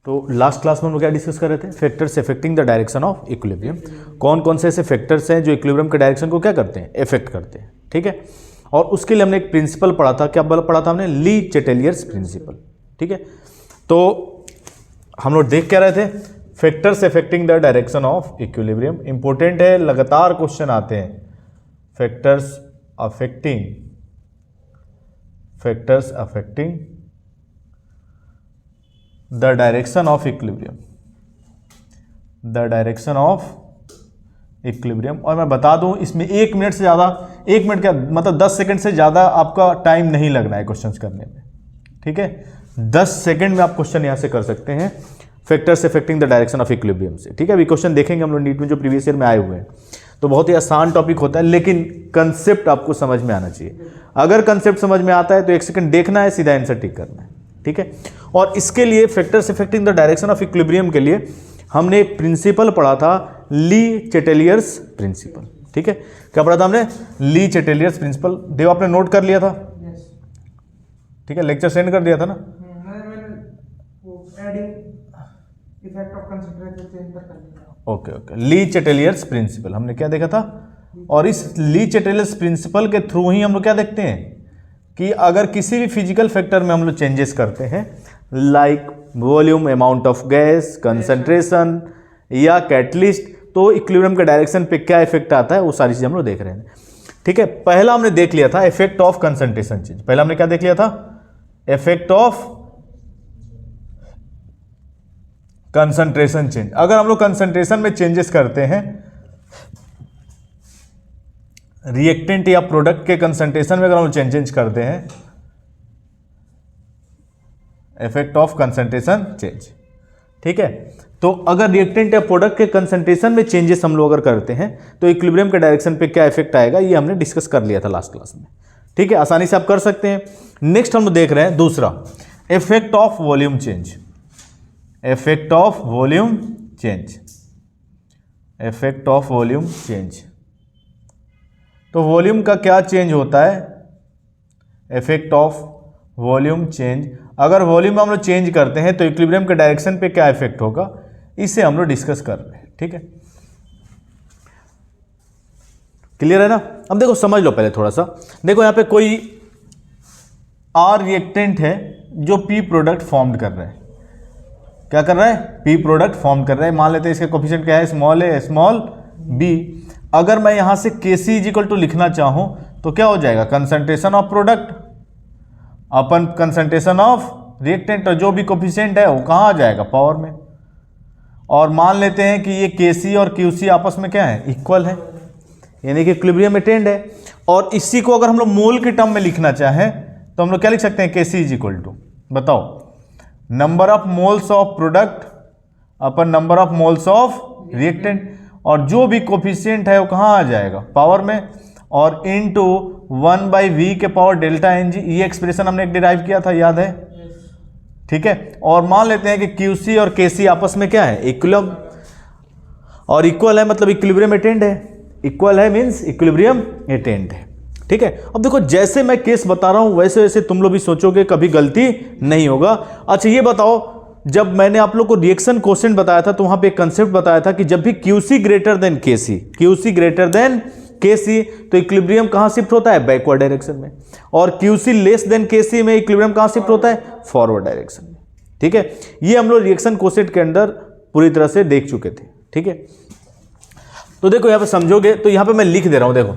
तो last class में हम लोग क्या डिस्कस कर रहे थे? Factors affecting the direction of equilibrium. कौन कौन से ऐसे फैक्टर्स हैं जो इक्विलिब्रियम के डायरेक्शन को क्या करते हैं? इफेक्ट करते हैं। ठीक है, और उसके लिए हमने एक प्रिंसिपल पढ़ा था। क्या पढ़ा था हमने? ली चेटेलियर्स प्रिंसिपल। ठीक है, तो हम लोग देख क्या रहे थे? Factors affecting the direction of equilibrium. Important है, लगातार क्वेश्चन आते हैं। Factors affecting the direction of equilibrium, और मैं बता दूं इसमें 1 मिनट से ज़्यादा, 1 मिनट क्या मतलब 10 सेकंड से ज़्यादा आपका टाइम नहीं लगना है क्वेश्चंस करने में। ठीक है, 10 सेकंड में आप क्वेश्चन यहाँ से कर सकते हैं factors affecting the direction of equilibrium से। ठीक है, अभी क्वेश्चन देखेंगे हम लोग नीट में जो प्रीवियस ईयर में आए हुए हैं। तो बहुत ही आसान टॉपिक होता है, लेकिन कंसेप्ट आपको समझ में आना चाहिए। अगर कंसेप्ट समझ में आता है तो 1 सेकंड देखना है, सीधा आंसर टिक करना है। ठीक है, और इसके लिए factors affecting the direction of equilibrium के लिए हमने एक प्रिंसिपल पढ़ा था, ली चेटेलियर्स प्रिंसिपल। ठीक है, क्या पढ़ा था हमने? ली चेटेलियर्स प्रिंसिपल। देव आपने नोट कर लिया था? ठीक है, लेक्चर सेंड कर दिया था ना? ओके, ली चेटेलियर्स प्रिंसिपल हमने क्या देखा था? और इस ली चेटेलियर्स प्रिंसिपल के थ्रू ही हम लोग क्या देखते हैं कि अगर किसी भी फिजिकल फैक्टर में हम लोग चेंजेस करते हैं, like volume, amount of gas, concentration या कैटलिस्ट, तो इक्विलिब्रियम के डायरेक्शन पे क्या इफेक्ट आता है, वो सारी चीज़ हम लोग देख रहे हैं। ठीक है, पहला हमने देख लिया था इफेक्ट ऑफ कंसंट्रेशन चेंज। पहला हमने क्या देख लिया था? Effect of concentration change. अगर हम लोग कंसंट्रेशन में चेंजेस करते हैं, रिएक्टेंट या प्रोडक्ट के कंसंट्रेशन में अगर हम चेंजेस करते हैं, इफेक्ट ऑफ कंसंट्रेशन चेंज। ठीक है, तो अगर रिएक्टेंट या प्रोडक्ट के कंसंट्रेशन में चेंजेस हम लोग अगर करते हैं तो इक्विलिब्रियम के डायरेक्शन पे क्या इफेक्ट आएगा, ये हमने डिस्कस कर लिया था लास्ट क्लास में। ठीक है, आसानी से आप कर सकते हैं। नेक्स्ट हम लोग देख रहे हैं दूसरा, effect of volume change. Effect of volume change, effect of volume change. तो वॉल्यूम का क्या चेंज होता है? Effect of volume change. अगर वॉल्यूम हम लोग चेंज करते हैं तो इक्विलिब्रियम के डायरेक्शन पे क्या इफेक्ट होगा, इसे हम लोग डिस्कस कर रहे हैं। ठीक है, क्लियर है ना? अब देखो समझ लो पहले थोड़ा सा। देखो यहाँ पे कोई आर रिएक्टेंट है जो पी प्रोडक्ट फॉर्म कर रहा है। क्या कर रहा है? पी प्रोडक्ट फॉर्म कर रहा है। मान लेते हैं इसका कोफिशिएंट क्या है? स्मॉल ए स्मॉल बी। अगर मैं यहां से Kc इक्वल टू लिखना चाहूं तो क्या हो जाएगा? Concentration of product upon concentration of reactant, और जो भी कोफिशिएंट है वो कहाँ आ जाएगा? पावर में। और मान लेते हैं कि ये Kc और Qc आपस में क्या है? इक्वल है, यानी कि इक्विलिब्रियम अटेन्ड है। और इसी को अगर हम लोग मोल के टर्म में लिखना चाहें तो हम लोग क्या लिख सकते हैं? Kc इक्वल टू, बताओ, number of moles of product upon number of moles of reactant, और जो भी कोफिशिएंट है वो कहाँ आ जाएगा? पावर में। और इनटू 1/v के पावर डेल्टा Ng, ये एक्सप्रेशन हमने एक डिराइव किया था, याद है? ठीक है, और मान लेते हैं कि Qc और Kc आपस में क्या है? इक्विलिब्रियम, और इक्वल है मतलब इक्विलिब्रियम अटेन्ड है। इक्वल है मीन्स इक्विलिब्रियम अटेन्ड है। ठीक है, अब देखो जैसे मैं केस बता रहा हूं वैसे वैसे तुम लोग भी सोचोगे, कभी गलती नहीं होगा। अच्छा ये बताओ, जब मैंने आप लोग को रिएक्शन क्वेश्चन बताया था तो वहां पे एक कंसेप्ट बताया था कि जब भी Qc ग्रेटर देन Kc, तो इक्विलिब्रियम कहां शिफ्ट होता है? बैकवर्ड डायरेक्शन में। और Qc लेस देन Kc में इक्विलिब्रियम कहां शिफ्ट होता है? फॉरवर्ड डायरेक्शन में। ठीक है, ये हम लोग रिएक्शन क्वेश्चन के अंदर पूरी तरह से देख चुके थे। ठीक है, तो देखो यहां पे समझोगे तो यहां पे मैं लिख दे रहा हूं। देखो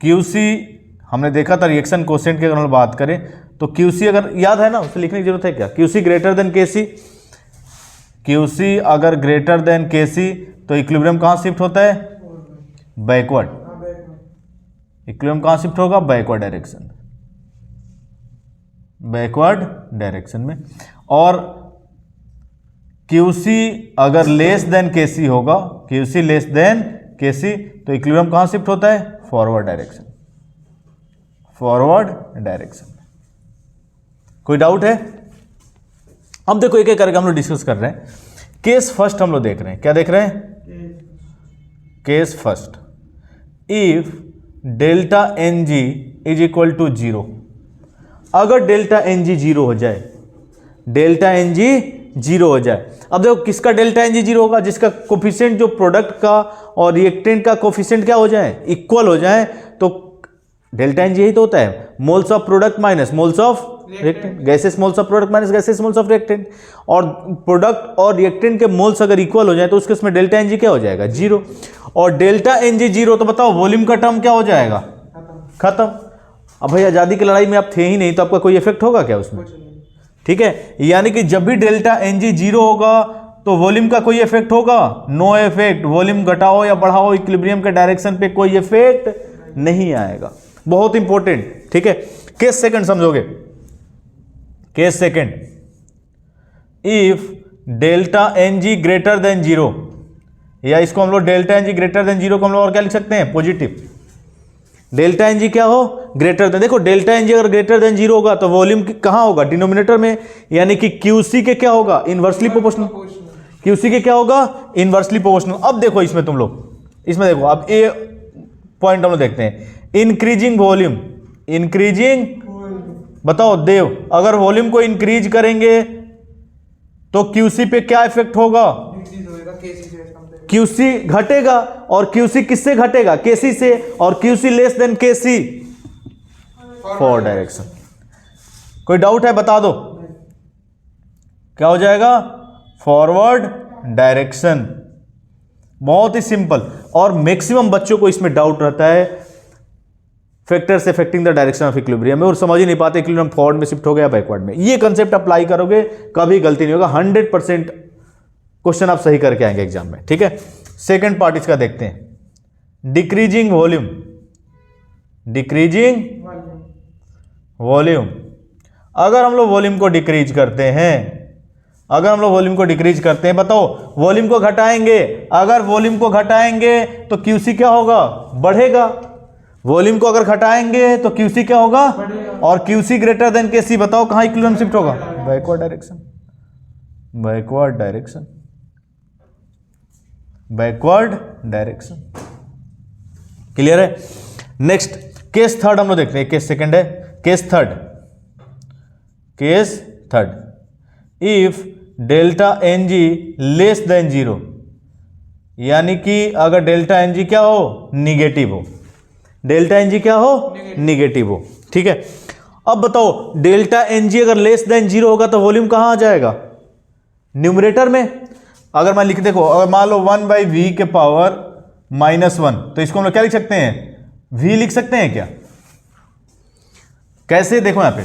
Qc हमने देखा था रिएक्शन क्वेश्चन की अगर हम बात करें तो Qc अगर याद है ना, उसे लिखने की जरूरत है क्या? Qc greater than Kc, Qc अगर ग्रेटर देन Kc तो इक्विलिब्रियम कहां शिफ्ट होता है? बैकवर्ड। इक्विलिब्रियम कहां शिफ्ट होगा? बैकवर्ड डायरेक्शन, बैकवर्ड डायरेक्शन में। और Qc अगर लेस देन Kc होगा, Qc लेस देन Kc तो इक्विलिब्रियम कहां शिफ्ट होता है? Forward direction, forward direction. कोई डाउट है? अब देखो एक एक करके हम लोग डिस्कस कर रहे हैं। केस फर्स्ट हम लोग देख रहे हैं। क्या देख रहे हैं? Case first, if delta Ng is equal to 0, अगर डेल्टा Ng 0 हो जाए, डेल्टा Ng जीरो हो जाए। अब देखो किसका डेल्टा एन जी जीरो होगा, जिसका कोफिशिएंट जो प्रोडक्ट का और रिएक्टेंट का कोफिशिएंट क्या हो जाए, इक्वल हो जाए। तो डेल्टा एन जी यही तो होता है, moles of product minus moles of reactant, gases moles of product minus gases moles of reactant. और प्रोडक्ट और रिएक्टेंट के मोल्स अगर इक्वल हो जाए तो उसके उसमें डेल्टा एन जी क्या हो जाएगा, जीरो। और डेल्टा एन जी जीरो, तो बताओ वॉल्यूम का टर्म क्या हो जाएगा, खत्म। अब भाई आजादी की लड़ाई में आप थे ही नहीं, तो आपका कोई इफेक्ट होगा क्या उसमें, ठीक है। यानी कि जब भी डेल्टा एन जी जीरो होगा तो वॉल्यूम का कोई इफेक्ट होगा, नो इफेक्ट। वॉल्यूम घटाओ या बढ़ाओ इक्विलिब्रियम के डायरेक्शन पे कोई इफेक्ट नहीं आएगा। बहुत इंपॉर्टेंट, ठीक है। केस सेकंड समझोगे, case second, if delta N G greater than zero, या इसको हम लोग delta N G greater than zero को हम लोग और क्या लिख सकते हैं, पॉजिटिव। डेल्टा एन जी क्या हो, ग्रेटर देन। देखो डेल्टा एन जी अगर ग्रेटर देन जीरो होगा तो वॉल्यूम कहां होगा, डिनोमिनेटर में, यानी कि क्यूसी के क्या होगा, इनवर्सली प्रोपोर्शनल। क्यूसी के क्या होगा, इनवर्सली प्रोपोर्शनल। अब देखो इसमें तुम लोग, इसमें देखो अब ए पॉइंट हम लोग देखते हैं, इंक्रीजिंग वॉल्यूम, इंक्रीजिंग, बताओ देव, अगर वॉल्यूम को इंक्रीज करेंगे तो क्यूसी पे क्या इफेक्ट होगा, क्यूसी घटेगा। और क्यूसी किससे घटेगा, केसी से। और क्यूसी लेस देन केसी, फॉरवर्ड डायरेक्शन। कोई डाउट है बता दो, क्या हो जाएगा, फॉरवर्ड डायरेक्शन। बहुत ही सिंपल। और मैक्सिमम बच्चों को इसमें डाउट रहता है factors affecting the direction of equilibrium में, और समझ ही नहीं पाते इक्विलिब्रियम फॉरवर्ड में शिफ्ट हो गया बैकवर्ड में। ये कंसेप्ट अप्लाई करोगे कभी गलती नहीं होगा, 100% क्वेश्चन आप सही करके आएंगे एग्जाम में, ठीक है। सेकंड पार्ट इसका देखते हैं, डिक्रीजिंग वॉल्यूम, डिक्रीजिंग वॉल्यूम। अगर हम लोग वॉल्यूम को डिक्रीज करते हैं, अगर हम लोग वॉल्यूम को डिक्रीज करते हैं, बताओ वॉल्यूम को घटाएंगे, अगर वॉल्यूम को घटाएंगे तो क्यूसी क्या होगा, बढ़ेगा। वॉल्यूम को अगर घटाएंगे तो क्यूसी क्या होगा, और क्यूसी ग्रेटर देन केसी, बताओ कहां इक्विलिब्रियम शिफ्ट होगा, backward direction, backward direction, backward direction. Clear है। नेक्स्ट केस थर्ड हम लोग देखते हैं, केस सेकंड है, case third, case third, if delta N G less than zero, यानी कि अगर डेल्टा एन जी क्या हो, निगेटिव हो, डेल्टा एन जी क्या हो, निगेटिव हो, ठीक है। अब बताओ डेल्टा एन जी अगर लेस देन जीरो होगा तो वॉल्यूम कहां आ जाएगा, न्यूमरेटर में। अगर मैं लिख, देखो अगर मान लो 1/v के पावर -1, तो इसको हम लोग क्या लिख सकते हैं, v लिख सकते हैं क्या, कैसे, देखो यहां पे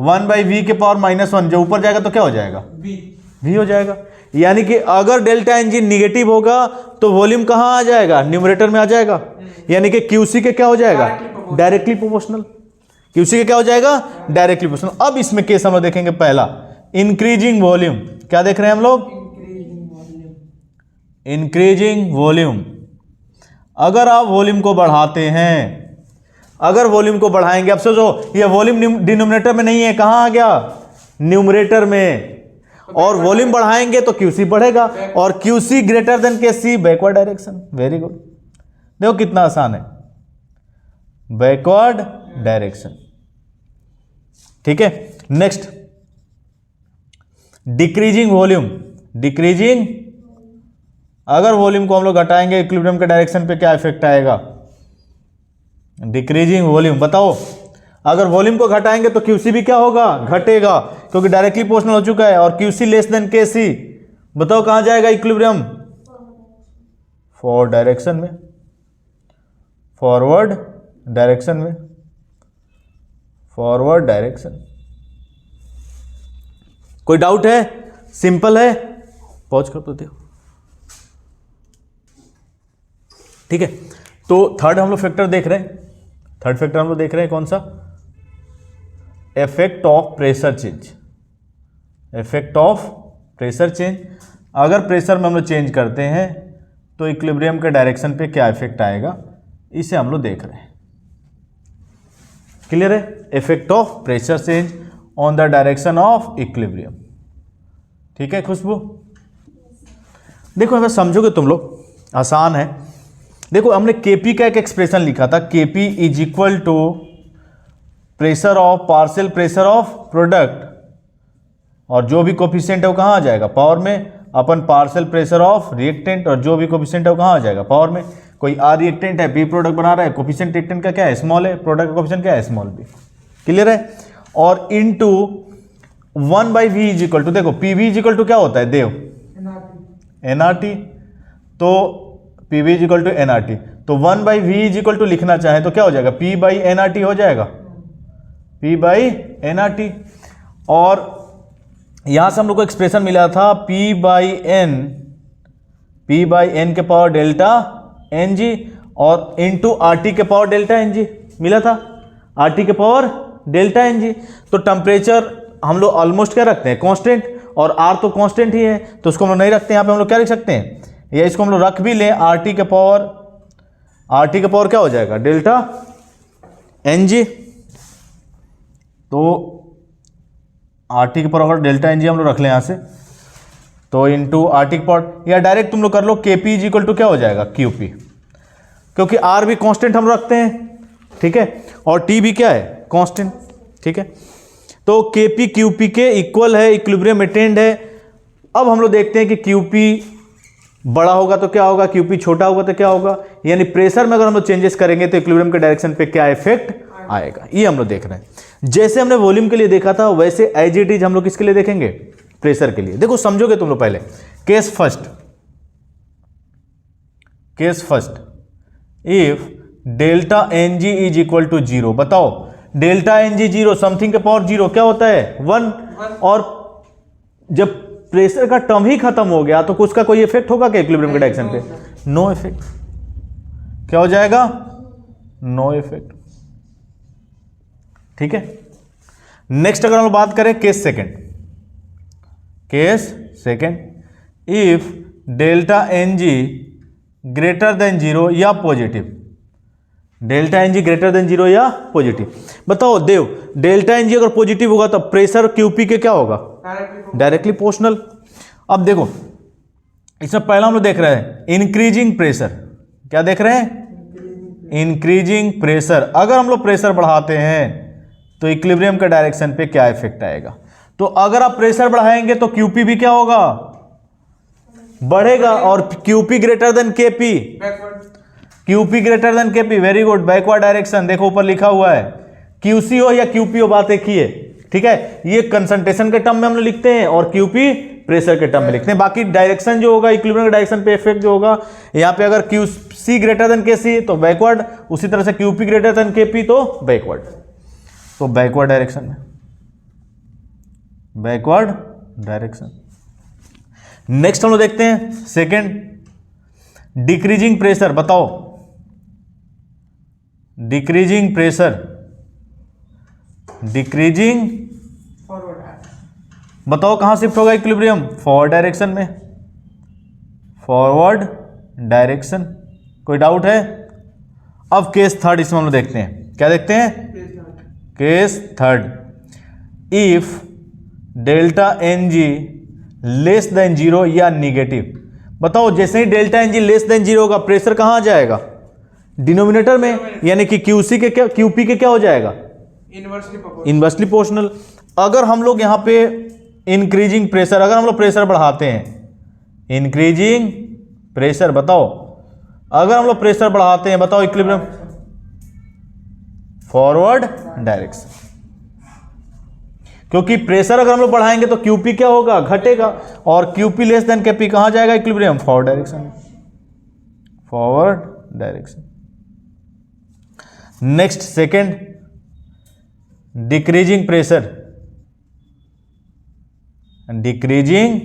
1/v के पावर -1 जो ऊपर जाएगा तो क्या हो जाएगा, v हो जाएगा। यानी कि अगर डेल्टा एन जी निगेटिव होगा तो वॉल्यूम कहां आ जाएगा, न्यूमरेटर में आ जाएगा। यानी कि क्यूसी के क्या हो जाएगा, डायरेक्टली प्रोपोर्शनल, क्यूसी के क्या हो जाएगा, डायरेक्टली प्रोपोर्शनल। अब इसमें केस हम लोग देखेंगे पहला, इंक्रीजिंग वॉल्यूम। क्या देख रहे हैं हम लोग, इंक्रीजिंग वॉल्यूम। अगर आप वॉल्यूम को बढ़ाते हैं, अगर वॉल्यूम को बढ़ाएंगे, अब सोचो ये वॉल्यूम डिनोमिनेटर में नहीं है, कहां आ गया, न्यूमरेटर में। और वॉल्यूम बढ़ाएंगे तो क्यूसी बढ़ेगा, और क्यूसी ग्रेटर देन केसी, बैकवर्ड डायरेक्शन। वेरी गुड, देखो कितना आसान है, बैकवर्ड डायरेक्शन, ठीक है। नेक्स्ट डिक्रीजिंग वॉल्यूम, डिक्रीजिंग, अगर वॉल्यूम को हम लोग घटाएंगे इक्विलिब्रियम के डायरेक्शन पे क्या इफेक्ट आएगा, डिक्रीजिंग वॉल्यूम। बताओ अगर वॉल्यूम को घटाएंगे तो क्यूसी भी क्या होगा, घटेगा, क्योंकि डायरेक्टली प्रोपोर्शनल हो चुका है। और क्यूसी लेस देन केसी, बताओ कहां जाएगा इक्विलिब्रियम, फॉरवर्ड डायरेक्शन में, फॉरवर्ड डायरेक्शन में, फॉरवर्ड डायरेक्शन। कोई डाउट है, सिंपल है, पॉज कर दो, ठीक है। तो थर्ड हम लोग फैक्टर देख रहे हैं, थर्ड फैक्टर हम लोग देख रहे हैं कौन सा, effect of pressure change, effect of pressure change. अगर प्रेशर में हम लोग चेंज करते हैं तो इक्विलिब्रियम के डायरेक्शन पे क्या इफेक्ट आएगा, इसे हम लोग देख रहे हैं। क्लियर है, effect of pressure change on the direction of equilibrium, ठीक है खुशबू। देखो अगर समझोगे तुम लोग, आसान है। देखो हमने केपी का एक एक्सप्रेशन लिखा था, KP is equal to pressure of, partial pressure of product और जो भी कोफिशिएंट है वो कहाँ आ जाएगा, पावर में, अपन पार्शियल प्रेशर ऑफ रिएक्टेंट, और जो भी कोफिशिएंट है वो कहाँ आ जाएगा, पावर में। कोई आर रिएक्टेंट है, पी प्रोडक्ट बना रहा है, कोफिशिएंट रिएक्टेंट का क्या है, स्मॉल है, प्रोडक्ट का कोफिशिएंट क्या है, स्मॉल बी। क्लियर है। और into 1/v is equal to, देखो पीवी इज इक्वल टू क्या होता है देव, एनआरटी, तो PV is equal to NRT, तो 1/v इज इक्वल टू लिखना चाहे तो क्या हो जाएगा, p/nRT हो जाएगा, p/nRT। और यहां से हम लोग को एक्सप्रेशन मिला था p/n के पावर डेल्टा एन जी, और इंटू RT के पावर डेल्टा एन जी मिला था, RT के पावर डेल्टा एन जी। तो टेम्परेचर हम लोग ऑलमोस्ट क्या रखते हैं, कांस्टेंट, और R तो कांस्टेंट ही है, तो उसको हम लोग नहीं रखते, यहाँ पे हम लोग क्या लिख सकते हैं, या इसको हम लोग रख भी लें, RT के पावर क्या हो जाएगा, डेल्टा एन जी। तो RT के पावर अगर डेल्टा एन जी हम लोग रख लें यहाँ से, तो इंटू RT के पावर, या डायरेक्ट तुम लोग कर लो KP इज इक्वल टू क्या हो जाएगा, QP, क्योंकि R भी कांस्टेंट हम रखते हैं, ठीक है, और T भी क्या है, कांस्टेंट, ठीक है। तो KP QP के इक्वल है, इक्विलिब्रियम मेंटेन्ड है। अब हम लोग देखते हैं कि QP बड़ा होगा तो क्या होगा, QP छोटा होगा तो क्या होगा, यानी प्रेशर में अगर हम लोग चेंजेस करेंगे तो इक्विलिब्रियम के डायरेक्शन पे क्या इफेक्ट आएगा, ये हम लोग देख रहे हैं। जैसे हमने वॉल्यूम के लिए देखा था वैसे एज इट इज हम लोग किसके लिए देखेंगे, प्रेशर के लिए। देखो समझोगे तुम लोग पहले, case first, if delta N G is equal to 0, बताओ डेल्टा एन जी 0, समथिंग के पावर 0 क्या होता है, 1, और जब प्रेशर का टर्म ही खत्म हो गया तो उसका कोई इफेक्ट होगा क्या इक्विलिब्रियम के डायरेक्शन पे, नो इफेक्ट, क्या हो जाएगा, नो इफेक्ट, ठीक है। नेक्स्ट अगर हम बात करें case second, if delta N G greater than 0 या positive, delta N G greater than 0 या पॉजिटिव, बताओ देव, डेल्टा एन जी अगर पॉजिटिव होगा तो प्रेशर QP के क्या होगा, डायरेक्टली प्रोपोर्शनल। अब देखो इसमें पहला हम लोग देख रहे हैं इंक्रीजिंग प्रेशर, क्या देख रहे हैं, इंक्रीजिंग प्रेशर। अगर हम लोग प्रेशर बढ़ाते हैं तो इक्विलिब्रियम के डायरेक्शन पे क्या इफेक्ट आएगा, तो अगर आप प्रेशर बढ़ाएंगे तो QP भी क्या होगा, बढ़ेगा, और QP greater than KP, QP greater than KP, very good, backward direction, देखो ऊपर लिखा हुआ है, QC हो या QP हो, बात एक ही है, ठीक है। ये कंसंट्रेशन के टर्म में हम लोग लिखते हैं और QP प्रेशर के टर्म में लिखते हैं। बाकी डायरेक्शन जो होगा इक्विलिब्रियम के डायरेक्शन पे इफेक्ट जो होगा, यहाँ पे अगर QC ग्रेटर देन KC तो बैकवर्ड, उसी तरह से QP ग्रेटर देन KP तो बैकवर्ड, तो बैकवर्ड डायरेक्शन में, बैकवर्ड डायरेक्शन। नेक्स्ट हम लोग देखते हैं सेकेंड, डिक्रीजिंग प्रेशर, बताओ डिक्रीजिंग प्रेशर, डिक्रीजिंग, बताओ कहां शिफ्ट होगा इक्विलिब्रियम, फॉरवर्ड डायरेक्शन में, फॉरवर्ड डायरेक्शन, कोई डाउट है। अब केस थर्ड इसमें हम लोग देखते हैं, क्या देखते हैं, case third, if delta N G less than 0 या निगेटिव, बताओ जैसे ही delta N G less than 0 होगा प्रेशर कहां आ जाएगा, डिनोमिनेटर में, यानी कि QC के क्या, QP के क्या हो जाएगा, इनवर्सली प्रोपोर्शनल। अगर हम लोग यहां पे इंक्रीजिंग प्रेशर, अगर हम लोग प्रेशर बढ़ाते हैं, इंक्रीजिंग प्रेशर, बताओ अगर हम लोग प्रेशर बढ़ाते हैं, बताओ इक्विलिब्रियम, फॉरवर्ड डायरेक्शन, क्योंकि प्रेशर अगर हम लोग बढ़ाएंगे तो QP क्या होगा, घटेगा, और QP लेस देन KP कहां जाएगा equilibrium, forward direction, forward direction. Next second, decreasing pressure, decreasing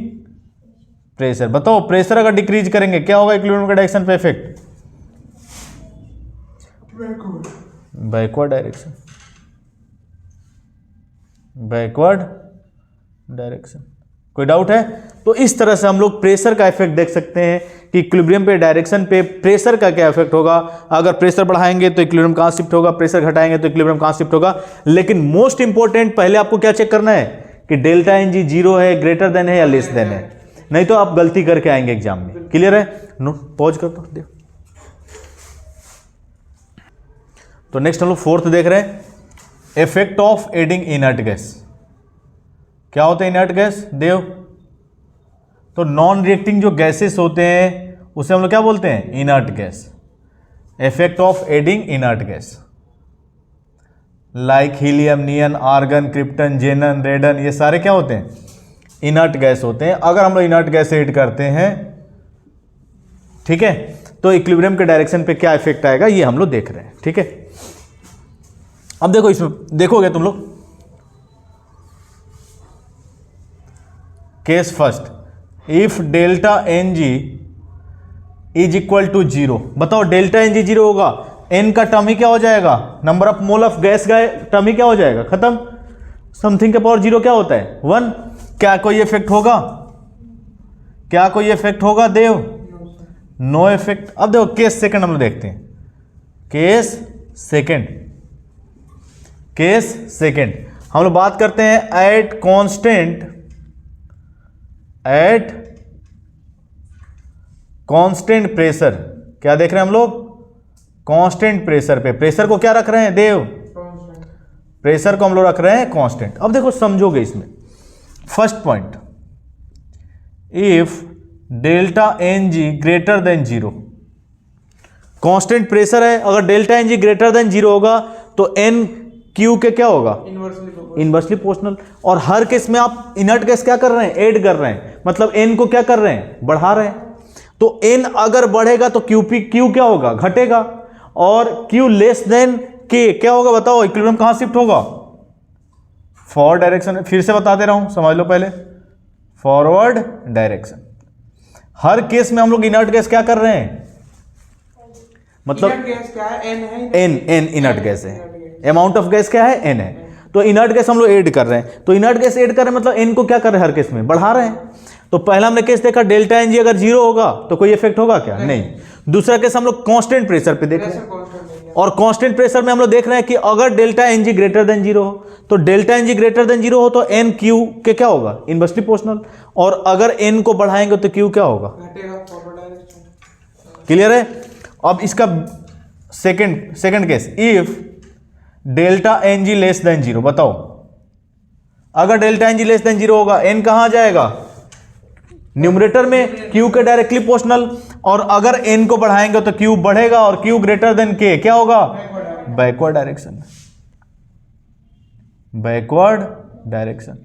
pressure, बताओ प्रेशर अगर डिक्रीज करेंगे क्या होगा इक्विलिब्रियम के डायरेक्शन पे effect, backward direction, backward direction, कोई डाउट है। तो इस तरह से हम लोग प्रेशर का इफेक्ट देख सकते हैं कि इक्विलिब्रियम पे डायरेक्शन पे प्रेशर का क्या इफेक्ट होगा, अगर प्रेशर बढ़ाएंगे तो इक्विलिब्रियम कहां शिफ्ट होगा, प्रेशर घटाएंगे तो इक्विलिब्रियम कहां शिफ्ट होगा। लेकिन मोस्ट इंपॉर्टेंट पहले आपको क्या चेक करना है कि डेल्टा एन जी 0 है, ग्रेटर देन है या लेस देन है, नहीं तो आप गलती करके आएंगे एग्जाम में। क्लियर है, नोट पॉज कर दो। तो नेक्स्ट हम लोग फोर्थ देख रहे हैं, effect of adding inert gas, क्या होते हैं इनर्ट गैस देव? तो नॉन रिएक्टिंग जो गैसेस होते हैं उसे हम लोग क्या बोलते हैं? Inert gas. Effect of adding inert gas like helium, neon, argon, krypton, xenon, radon, ये सारे क्या होते हैं? इनर्ट गैस होते हैं। अगर हम लोग इनर्ट गैस ऐड करते हैं, ठीक है, तो इक्विलिब्रियम के डायरेक्शन पे क्या इफेक्ट आएगा ये हम लोग देख रहे हैं। ठीक है, अब देखो इसमें देखोगे तुम लोग, case first, if delta N G is equal to zero. बताओ डेल्टा एन जी जीरो होगा, एन का टर्म ही क्या हो जाएगा? Number of mole of gas का टर्म ही क्या हो जाएगा? खत्म। समथिंग के पावर जीरो क्या होता है? 1। क्या कोई इफेक्ट होगा? क्या कोई इफेक्ट होगा देव? No effect. अब देखो केस सेकंड हम लोग देखते हैं। केस सेकंड, केस सेकंड हम लोग बात करते हैं एट कांस्टेंट प्रेशर। क्या देख रहे हैं हम लोग? कांस्टेंट प्रेशर पे। प्रेशर को क्या रख रहे हैं देव? प्रेशर को हम लोग रख रहे हैं कांस्टेंट। अब देखो समझोगे इसमें, first point, if delta N G greater than zero, constant pressure है, अगर delta N G greater than zero होगा तो एन क्यू के क्या होगा? Inversely proportional. और हर केस में आप इनर्ट गैस क्या कर रहे हैं? ऐड कर रहे हैं, मतलब एन को क्या कर रहे हैं? बढ़ा रहे हैं। तो एन अगर बढ़ेगा तो क्यू क्या होगा? घटेगा। और क्यू लेस देन के क्या होगा? बताओ इक्विलिब्रियम कहां शिफ्ट होगा? फॉरवर्ड डायरेक्शन में। फिर से बता दे रहा हूं, समझ लो पहले, फॉरवर्ड डायरेक्शन। हर केस में हम लोग इनर्ट गैस क्या कर रहे हैं? मतलब गैस क्या है? एन है। एन इनर्ट गैस है। अमाउंट ऑफ गैस क्या है? एन है। तो इनर्ट गैस हम लोग ऐड कर रहे हैं। तो इनर्ट गैस ऐड कर रहे हैं मतलब एन को क्या कर रहे हैं? हर केस में बढ़ा रहे हैं। तो पहला हमने केस देखा डेल्टा एन जी अगर जीरो होगा तो कोई इफेक्ट होगा क्या? नहीं। दूसरा केस हम लोग कांस्टेंट प्रेशर पे देख रहे हैं, और कांस्टेंट प्रेशर में हम लोग देख रहे हैं कि अगर delta N G greater than zero हो, तो delta N G greater than zero हो तो एन क्यू के क्या होगा? Inversely proportional. और अगर एन को बढ़ाएंगे तो क्यू क्या होगा? क्लियर है? अब इसका second case, if delta N G less than zero. बताओ अगर delta N G less than zero होगा, एन कहां जाएगा? न्यूमरेटर में, क्यू के डायरेक्टली प्रोपोर्शनल। और अगर एन को बढ़ाएंगे तो क्यू बढ़ेगा, और क्यू ग्रेटर देन के क्या होगा? Backward direction. Backward direction.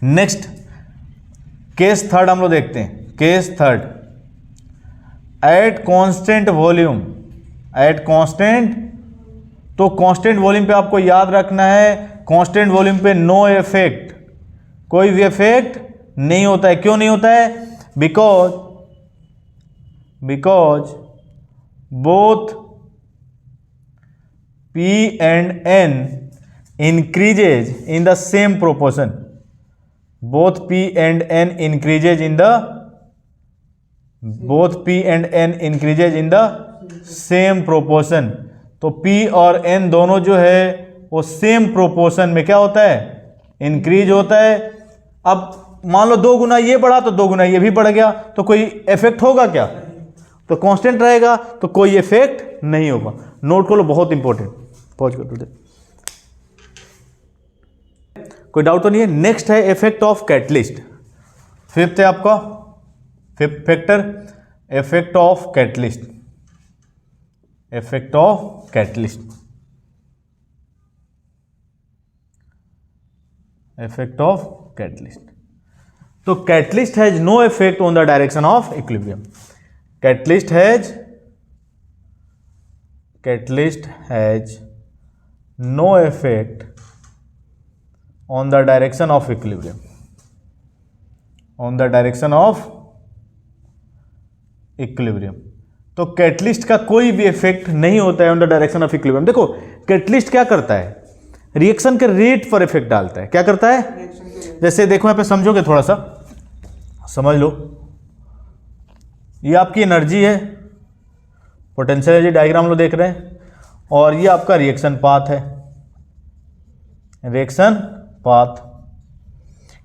Next case third हम लोग देखते हैं। Case third, at constant volume, at constant, तो कांस्टेंट वॉल्यूम पे आपको याद रखना है, कांस्टेंट वॉल्यूम पे नो इफेक्ट, कोई भी इफेक्ट नहीं होता है। क्यों नहीं होता है? Because both P and N increases in the same proportion. Both P and N increases in the same proportion. तो P और N दोनों जो है वो सेम प्रोपोर्शन में क्या होता है? इंक्रीज होता है। अब मान लो 2 गुना ये बढ़ा तो 2 गुना ये भी बढ़ गया, तो कोई इफेक्ट होगा क्या? तो कांस्टेंट रहेगा तो कोई इफेक्ट नहीं होगा। नोट कर लो, बहुत इंपॉर्टेंट। पॉज कर दो, कोई डाउट तो नहीं है। नेक्स्ट है इफेक्ट ऑफ कैटलिस्ट। फिफ्थ है आपका fifth factor, effect of catalyst. Effect of catalyst, effect of catalyst. तो catalyst has no effect on the direction of equilibrium. Catalyst has no effect on the direction of equilibrium, on the direction of equilibrium। तो catalyst का कोई भी effect नहीं होता है on the direction of equilibrium. देखो catalyst क्या करता है? रिएक्शन के रेट पर इफेक्ट डालता है। क्या करता है? जैसे देखो यहाँ पे समझोगे, थोड़ा सा समझ लो, ये आपकी एनर्जी है, पोटेंशियल एनर्जी डायग्राम लोग देख रहे हैं, और ये आपका रिएक्शन पाथ है। रिएक्शन पाथ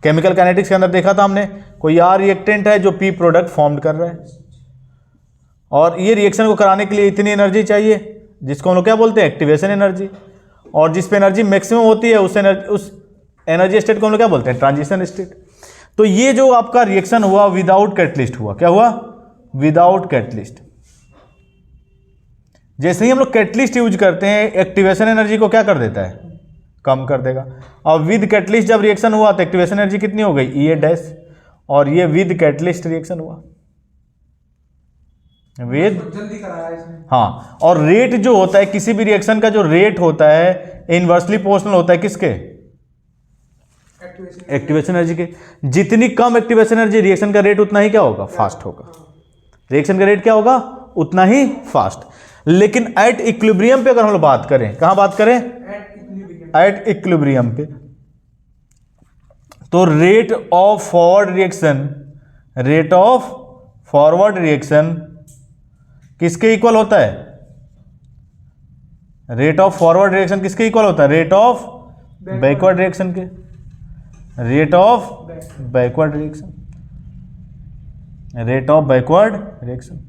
केमिकल काइनेटिक्स के अंदर देखा था हमने, कोई आर रिएक्टेंट है जो पी प्रोडक्ट फॉर्म कर रहा है, और ये रिएक्शन को कराने के लिए इतनी एनर्जी चाहिए जिसको हम लोग क्या बोलते हैं? Activation energy. और जिस पे एनर्जी मैक्सिमम होती है उस एनर्जी स्टेट को हम लोग क्या बोलते हैं? Transition state. तो ये जो आपका रिएक्शन हुआ विदाउट कैटलिस्ट हुआ, क्या हुआ? Without catalyst. जैसे ही हम लोग कैटलिस्ट यूज करते हैं एक्टिवेशन एनर्जी को क्या कर देता है? कम कर देगा। और विद कैटलिस्ट जब रिएक्शन हुआ तो एक्टिवेशन एनर्जी कितनी हो गई? ई डैश। और ये विद कैटलिस्ट रिएक्शन हुआ, विद, जल्दी कराया इसने। हाँ। और रेट जो होता है किसी भी रिएक्शन का, जो रेट होता है इनवर्सली प्रोपोर्शनल होता है किसके? एक्टिवेशन एनर्जी के। जितनी कम एक्टिवेशन एनर्जी रिएक्शन का रेट उतना ही क्या होगा? फास्ट होगा। रिएक्शन का रेट क्या होगा? उतना ही फास्ट। लेकिन एट इक्विलिब्रियम पे अगर हम लोग बात करें, कहां बात करें? एट इक्विलिब्रियम पे, तो rate of forward reaction, rate of forward reaction किसके इक्वल होता है? रेट ऑफ फॉरवर्ड रिएक्शन किसके इक्वल होता है? रेट ऑफ बैकवर्ड रिएक्शन के। Rate of backward reaction, rate of backward reaction.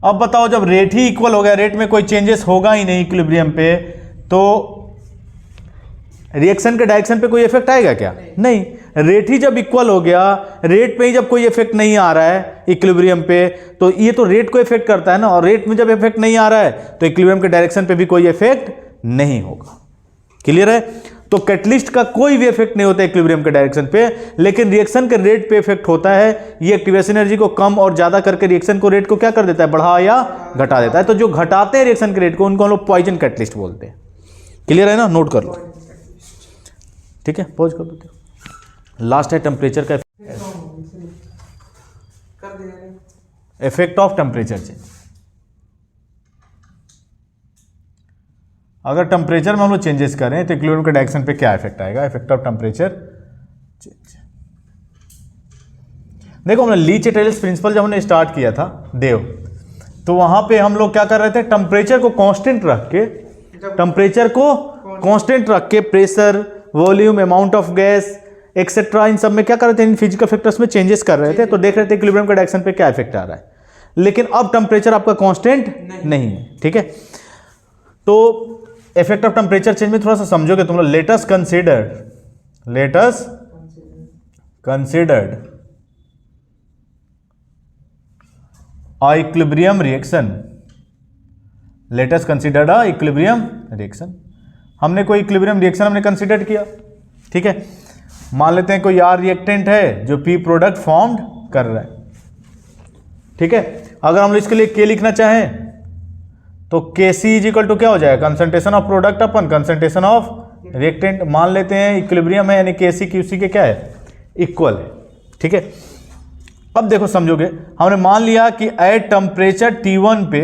अब बताओ, जब रेट ही इक्वल हो गया, रेट में कोई चेंजेस होगा ही नहीं इक्विलिब्रियम पे, तो रिएक्शन के डायरेक्शन पे कोई इफेक्ट आएगा क्या? नहीं। रेट ही जब इक्वल हो गया, रेट पे ही जब कोई इफेक्ट नहीं आ रहा है इक्विलिब्रियम पे, तो ये तो रेट को इफेक्ट करता है ना। और रेट में जब इफेक्ट नहीं आ रहा है तो इक्विलिब्रियम के डायरेक्शन पे भी कोई इफेक्ट नहीं होगा। क्लियर है? तो कैटलिस्ट का कोई भी इफेक्ट नहीं होता इक्विलिब्रियम के डायरेक्शन पे, लेकिन रिएक्शन के रेट पे इफेक्ट होता है। ये एक्टिवेशन एनर्जी को कम और ज्यादा करके रिएक्शन को रेट को क्या कर देता है? बढ़ा या घटा देता है। तो जो घटाते हैं रिएक्शन के रेट को उनको हम लोग पॉइजन कैटलिस्ट बोलते हैं। क्लियर है ना? नोट कर लो, ठीक है? पॉज कर दो। लास्ट है टेम्परेचर का इफेक्ट ऑफ टेम्परेचर चेंज। अगर टेम्परेचर में हम लोग चेंजेस करें तो इक्विलिब्रियम के डायरेक्शन पे क्या इफेक्ट आएगा? Effect of temperature change. देखो, हमने लीच-एटल्स प्रिंसिपल जब हमने स्टार्ट किया था देव, तो वहां पे हम लोग क्या कर रहे थे? टेम्परेचर को कांस्टेंट रख के, टेम्परेचर को कांस्टेंट रख के pressure, volume, amount of gas etcetera, इन सब में क्या कर रहे थे? इन फिजिकल फैक्टर्स में चेंजेस कर रहे थे। तो देख रहे थे इक्विलिब्रियम के डायरेक्शन पे क्या इफेक्ट आ रहा है। लेकिन अब टेम्परेचर आपका कांस्टेंट नहीं है, ठीक है? तो इफेक्ट ऑफ टेम्परेचर चेंज में थोड़ा सा समझोगे तुम लोग। Let's considered a equilibrium reaction. Let's considered a equilibrium reaction. हमने कोई इक्विलिब्रियम रिएक्शन हमने कंसिडर किया, ठीक है? मान लेते हैं कोई आर रिएक्टेंट है जो पी प्रोडक्ट फॉर्म्ड कर रहा है, ठीक है? अगर हम इसके लिए के लिखना चाहें तो के सी इज इक्वल टू क्या हो जाएगा? Concentration of product upon concentration of reactant. मान लेते हैं इक्विलिब्रियम है, यानी के सी क्यू सी के क्या है? इक्वल है, ठीक है? अब देखो समझोगे, हमने मान लिया कि एट टेम्परेचर T1 पे,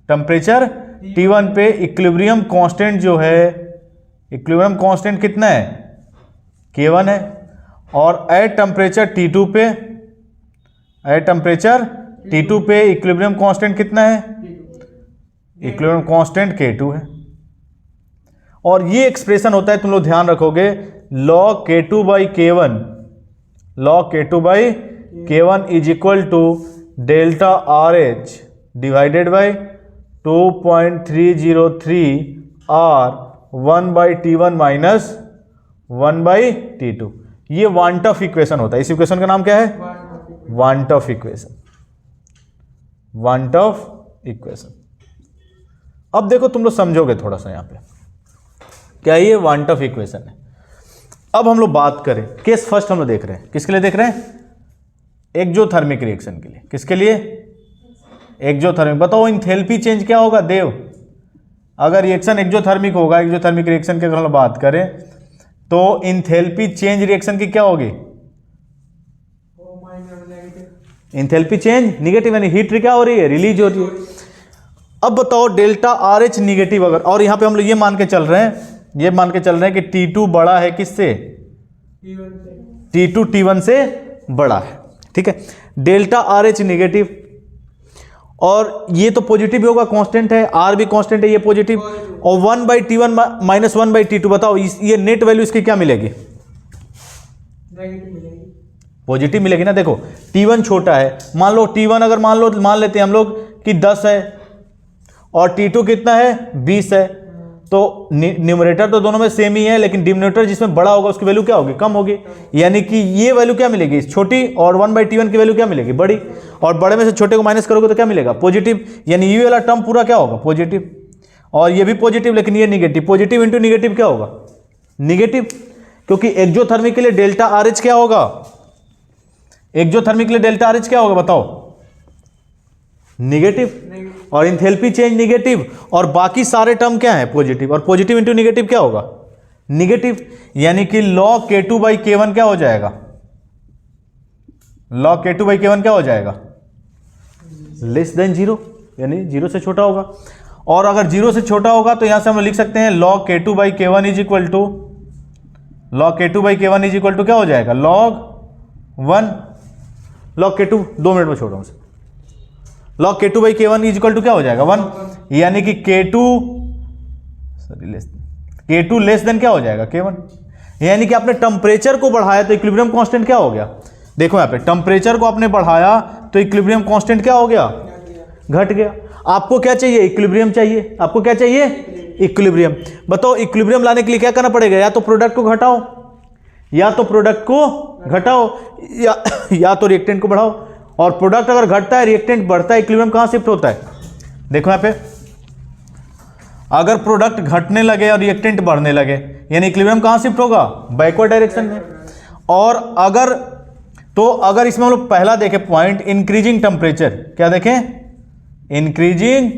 टेम्परेचर T1 पे इक्विलिब्रियम कांस्टेंट जो है, इक्विलिब्रियम कांस्टेंट कितना है? K1 है। और एट टेम्परेचर T2 पे, एट टेम्परेचर T2 पे इक्विलिब्रियम कांस्टेंट कितना है? इक्विलिब्रियम कांस्टेंट K2 है। और ये एक्सप्रेशन होता है, तुम लोग ध्यान रखोगे, log K2 by K1, log K2 by K1 is equal to delta RH divided by 2.303 R 1 by T1 minus 1 by T2। ये वांट ऑफ इक्वेशन होता है। इस इक्वेशन का नाम क्या है? Want of equation, want of equation. अब देखो तुम लोग समझोगे थोड़ा सा, यहां पे क्या ये वांट ऑफ इक्वेशन है। अब हम लोग बात करें, केस फर्स्ट हम लोग देख रहे हैं, किसके लिए देख रहे हैं? एक्सोथर्मिक रिएक्शन के लिए। किसके लिए? एक्सोथर्मिक। बताओ इंथैल्पी चेंज क्या होगा देव? अगर रिएक्शन एक्सोथर्मिक होगा, एक्सोथर्मिक रिएक्शन की अगर हम बात करें तो इंथैल्पी चेंज रिएक्शन की क्या होगी? इंथैल्पी चेंज निगेटिव, यानी हीट क्या हो रही है? रिलीज हो रही है। अब बताओ डेल्टा RH निगेटिव अगर, और यहां पे हम लोग ये मान के चल रहे हैं, कि T2 बड़ा है किससे? T2 T1 से बड़ा है, ठीक है? डेल्टा RH निगेटिव, और ये तो पॉजिटिव भी होगा, कांस्टेंट है, R भी कांस्टेंट है, ये पॉजिटिव। और 1 by T1 minus 1 by T2, बताओ ये नेट वैल्यू इसकी क्या मिलेगी? पॉजिटिव मिलेगी ना। देखो T1 छोटा है, मान लो T1 अगर मान लेते हैं हम लोग कि 10 है, और T2 कितना है? 20 है। तो न्यूमरेटर तो दोनों में सेम ही है, लेकिन डिनोमिनेटर जिसमें बड़ा होगा उसकी वैल्यू क्या होगी, कम होगी। यानी कि ये वैल्यू क्या मिलेगी, छोटी, और 1/T1 की वैल्यू क्या मिलेगी, बड़ी, और बड़े में से छोटे को माइनस करोगे तो क्या मिलेगा, पॉजिटिव। यानी ये वाला टर्म पूरा क्या होगा, पॉजिटिव, और ये भी पॉजिटिव, लेकिन ये निगेटिव। पॉजिटिव इंटू निगेटिव क्या होगा, निगेटिव, क्योंकि एक्जोथर्मिक के लिए डेल्टा RH क्या होगा, एक्जोथर्मिक के लिए डेल्टा RH क्या होगा बताओ, निगेटिव, और इंथैल्पी चेंज निगेटिव, और बाकी सारे टर्म क्या है, पॉजिटिव, और पॉजिटिव इंटू निगेटिव क्या होगा, निगेटिव। यानी कि log K2/K1 क्या हो जाएगा, log K2/K1 क्या हो जाएगा, लेस देन 0, यानी 0 से छोटा होगा। और अगर 0 से छोटा होगा तो यहां से हम लिख सकते हैं log K2/K1 is equal to, log K2/K1 is equal to क्या हो जाएगा, log 1, log K2 2 मिनट में छोड़ो हमसे, log K2/K1 is equal to क्या हो जाएगा, 1, यानी कि K2 लेस देन क्या हो जाएगा, K1। यानी कि आपने टेम्परेचर को बढ़ाया तो इक्विलिब्रियम कांस्टेंट क्या हो गया, देखो यहाँ पे टेम्परेचर को आपने बढ़ाया तो इक्विलिब्रियम कांस्टेंट क्या हो गया, घट गया। आपको क्या चाहिए, इक्विलिब्रियम चाहिए, आपको क्या चाहिए, इक्विलिब्रियम। बताओ इक्विलिब्रियम लाने के लिए क्या करना पड़ेगा, या तो प्रोडक्ट को घटाओ, या तो प्रोडक्ट को घटाओ, या तो रिएक्टेंट को बढ़ाओ। और प्रोडक्ट अगर घटता है, रिएक्टेंट बढ़ता है, इक्विलिब्रियम कहां शिफ्ट होता है, देखो यहां पे, अगर प्रोडक्ट घटने लगे और रिएक्टेंट बढ़ने लगे, यानी इक्विलिब्रियम कहां शिफ्ट होगा, बैकवर्ड डायरेक्शन में। और अगर इसमें हम लोग पहला देखें पॉइंट, इंक्रीजिंग टेम्परेचर, क्या देखें, इंक्रीजिंग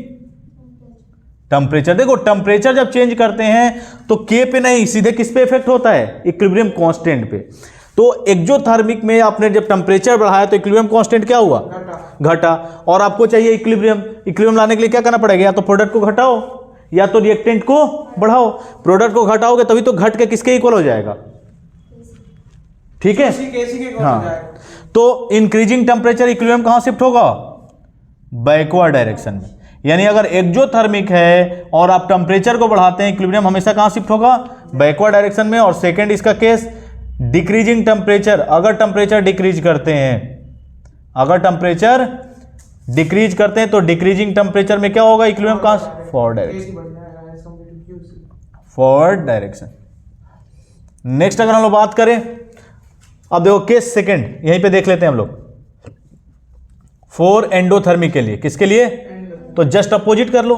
टेम्परेचर। देखो टेम्परेचर जब चेंज करते हैं तो के पे नहीं, सीधे किस पे इफेक्ट होता है, इक्विलिब्रियम कांस्टेंट पे। तो एक्जोथर्मिक में आपने जब टेम्परेचर बढ़ाया तो इक्विलिब्रियम कांस्टेंट क्या हुआ, घटा। और आपको चाहिए इक्विलिब्रियम, इक्विलिब्रियम लाने के लिए क्या करना पड़ेगा, या तो प्रोडक्ट को घटाओ या तो रिएक्टेंट को बढ़ाओ। प्रोडक्ट को घटाओगे तभी तो घट के किसके इक्वल हो जाएगा, ठीक है, हाँ। तो इंक्रीजिंग टेम्परेचर इक्विलिब्रियम कहां शिफ्ट होगा, बैकवर्ड डायरेक्शन में। यानी अगर एक्जोथर्मिक है और आप टेम्परेचर को बढ़ाते हैं, इक्विलिब्रियम हमेशा कहां शिफ्ट होगा, बैकवर्ड डायरेक्शन में। और सेकंड इसका केस, डिक्रीजिंग टेम्परेचर, अगर टेम्परेचर डिक्रीज करते हैं, अगर टेम्परेचर डिक्रीज करते हैं तो डिक्रीजिंग टेम्परेचर में क्या होगा, इक्विलिब्रियम कहां, forward direction, forward direction. Next अगर हम लोग बात करें, अब देखो केस सेकंड, यहीं पे देख लेते हैं हम लोग, फॉर एंडोथर्मिक के लिए, किसके लिए, तो जस्ट अपोजिट कर लो,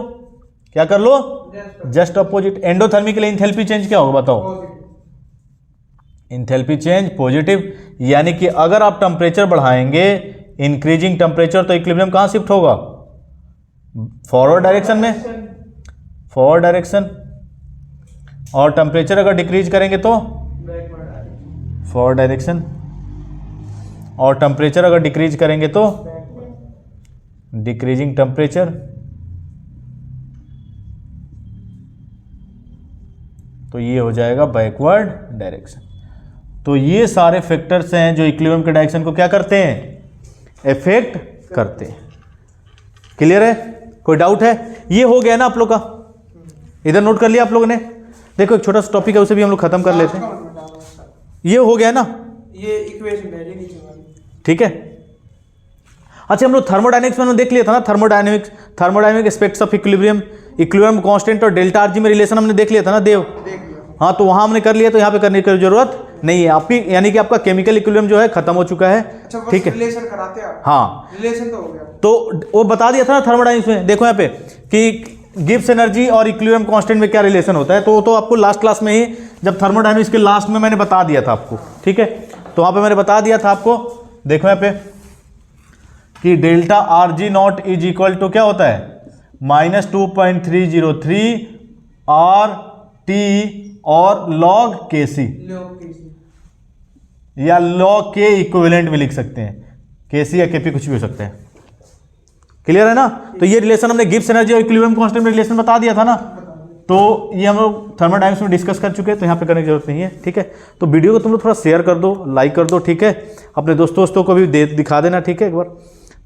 क्या कर लो, जस्ट अपोजिट। एंडोथर्मिक के लिए इंथैल्पी चेंज क्या होगा बताओ, इंथैल्पी चेंज पॉजिटिव। यानी कि अगर आप टेम्परेचर बढ़ाएंगे, इंक्रीजिंग टेम्परेचर, तो इक्विलिब्रियम कहां शिफ्ट होगा, फॉरवर्ड डायरेक्शन में, फॉरवर्ड डायरेक्शन। और टेम्परेचर अगर डिक्रीज करेंगे तो फॉरवर्ड डायरेक्शन, और टेम्परेचर अगर डिक्रीज करेंगे तो डिक्रीजिंग टेम्परेचर। तो ये हो जाएगा बैकवर्ड डायरेक्शन। तो ये सारे फैक्टर्स हैं जो इक्विलिब्रियम के डायरेक्शन को क्या करते हैं, इफेक्ट करते हैं। क्लियर है, कोई डाउट है, ये हो गया ना आप लोग का, इधर नोट कर लिया आप लोगों ने। देखो एक छोटा सा टॉपिक है, उसे भी हम लोग खत्म कर लेते हैं। ये हो गया ना, ये इक्वेशन है नीचे वाली, ठीक है। अच्छा हम लोग थर्मोडायनेमिक्स में देख लिया था ना, thermodynamic aspects of equilibrium, equilibrium constant और डेल्टा आरजी में रिलेशन हमने देख लिया था ना देव, हाँ। तो वहां हमने कर लिया, तो यहाँ पे करने की जरूरत नहीं है आपकी, यानी कि आपका केमिकल इक्विलिब्रियम जो है खत्म हो चुका है, ठीक है। रिलेशन कराते हैं, हाँ रिलेशन तो हो गया, तो वो बता दिया था ना थर्मोडायनेमिक्स में। देखो यहाँ पे कि गिब्स एनर्जी और इक्विलिब्रियम कांस्टेंट में क्या रिलेशन होता है, तो आपको लास्ट क्लास में ही, जब थर्मोडायनेमिक्स के लास्ट में मैंने बता दिया था आपको, ठीक है। तो वहां पे मैंने बता दिया था आपको, देखो यहाँ पे कि delta R G naught is equal to क्या होता है, -2.303 आर टी और लॉग के सी, या लॉग के इक्विवेलेंट में लिख सकते हैं, के सी या के पी कुछ भी हो सकते हैं। क्लियर है ना। तो ये रिलेशन हमने गिब्स एनर्जी और इक्विलिब्रियम कांस्टेंट में रिलेशन बता दिया था ना, तो ये हम लोग थर्मोडायनेमिक्स में डिस्कस कर चुके हैं, तो यहाँ पे करने की जरूरत नहीं है, ठीक है। तो वीडियो को तुम लोग थोड़ा शेयर कर दो, लाइक कर दो, ठीक है। अपने दोस्तों को भी दिखा देना, ठीक है, एक बार।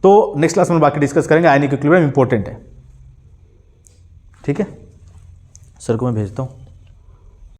तो नेक्स्ट क्लास में बाकी डिस्कस करेंगे। आयनिक इक्विलिब्रियम इंपॉर्टेंट है, ठीक है। सर को मैं भेजता हूँ।